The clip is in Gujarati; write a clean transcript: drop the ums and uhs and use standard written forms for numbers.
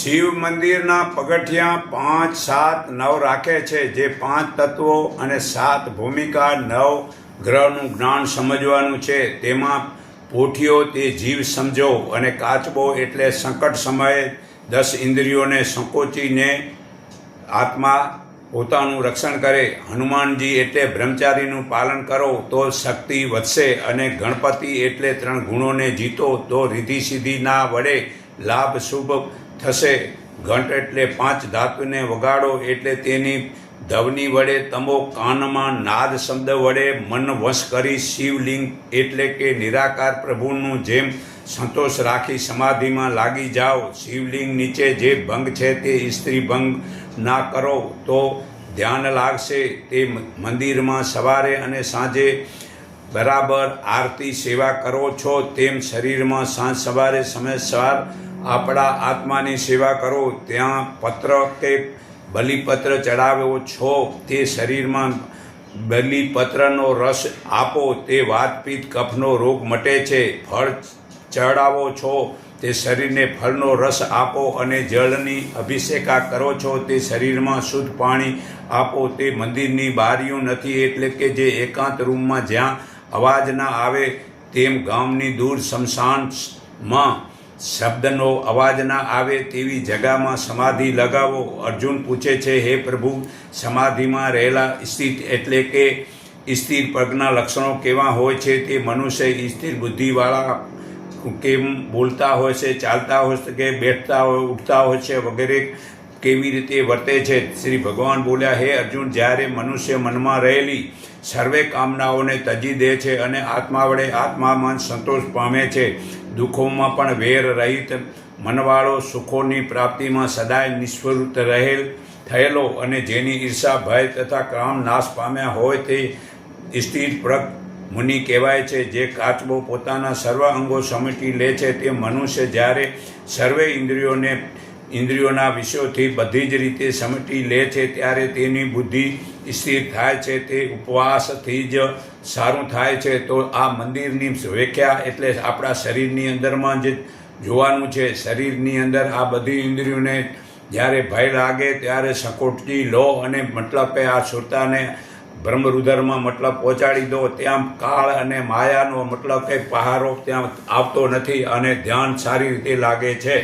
શિવ મંદિરના પગથિયાં 5, 7, 9 રાખે છે, જે 5 તત્વો અને 7 ભૂમિકા 9 ગ્રહનું જ્ઞાન સમજવાનું છે. તેમાં પોઠિયો તે જીવ સમજો, અને કાચબો એટલે સંકટ સમયે 10 ઇન્દ્રિયોને સંકોચીને આત્મા પોતાનું રક્ષણ કરે. હનુમાનજી એટલે બ્રહ્મચારીનું પાલન કરો તો શક્તિ વધશે, અને ગણપતિ એટલે 3 ગુણોને જીતો તો રિદ્ધિ સિદ્ધિના વડે લાભ શુભ થશે. ઘંટ એટલે 5 ધાતુને વગાડો એટલે તેની ધવની વડે તમો કાનમાં નાદ શબ્દ વડે મન વશ કરી શિવલિંગ એટલે કે નિરાકાર પ્રભુનું જેમ સંતોષ રાખી સમાધિમાં લાગી જાઓ. શિવલિંગ નીચે જે ભંગ છે તે સ્ત્રી ભંગ ના કરો તો ધ્યાન લાગશે. તે મંદિરમાં સવારે અને સાંજે બરાબર આરતી સેવા કરો છો તેમ શરીરમાં સાંજ સવારે સમયસર આપણા આત્માની સેવા કરો. ત્યાં પત્ર કે બલિપત્ર ચડાવ્યો છો તે શરીરમાં બલિપત્રનો રસ આપો, તે વાતપિત્ત કફનો રોગ મટે છે. ફળ ચડાવો છો તે શરીરને ફળનો રસ આપો, અને જળની અભિષેકા કરો છો તે શરીરમાં શુદ્ધ પાણી આપો. તે મંદિરની બારીઓ નથી, એટલે કે જે એકાંત રૂમમાં જ્યાં અવાજ ના આવે, તેમ ગામની દૂર સ્મશાનમાં શબ્દનો અવાજ ના આવે તેવી જગામાં સમાધિ લગાવો. અર્જુન પૂછે છે, હે પ્રભુ, સમાધિમાં રહેલા સ્થિત એટલે કે સ્થિર પગના લક્ષણો કેવા હોય છે? તે મનુષ્ય સ્થિર બુદ્ધિવાળા કેમ બોલતા હોય છે, ચાલતા હોય છે કે બેઠતા હોય, ઉઠતા હોય છે વગેરે કેવી રીતે વર્તે છે? શ્રી ભગવાન બોલ્યા, હે અર્જુન, જ્યારે મનુષ્ય મનમાં રહેલી સર્વે કામનાઓને તજી દે છે અને આત્મા વડે આત્મામાં સંતોષ પામે છે, દુઃખોમાં પણ વેર રહિત મનવાળો, સુખોની પ્રાપ્તિમાં સદાય નિસ્વૃત્ત થયેલો, અને જેની ઈર્ષા, ભય તથા કામ નાશ પામ્યા હોય તે સ્થિર પ્રગ મુનિ કહેવાય છે. જે કાચબો પોતાના સર્વ અંગો સમેટી લે છે તે મનુષ્ય જ્યારે સર્વે ઇન્દ્રિયોના વિષયોથી બધી જ રીતે સમેટી લે છે ત્યારે તેની બુદ્ધિ સ્થિર થાય છે. તે ઉપવાસથી જ સારું થાય છે. તો આ મંદિરની વ્યાખ્યા એટલે આપણા શરીરની અંદરમાં જે જોવાનું છે. શરીરની અંદર આ બધી ઇન્દ્રિયોને જ્યારે ભય લાગે ત્યારે સંકોચી લો, અને મતલબ કે આ સુરતાને બ્રહ્મરુદરમાં મતલબ પહોંચાડી દો. ત્યાં કાળ અને માયાનો મતલબ કે પહારો ત્યાં આવતો નથી, અને ધ્યાન સારી રીતે લાગે છે.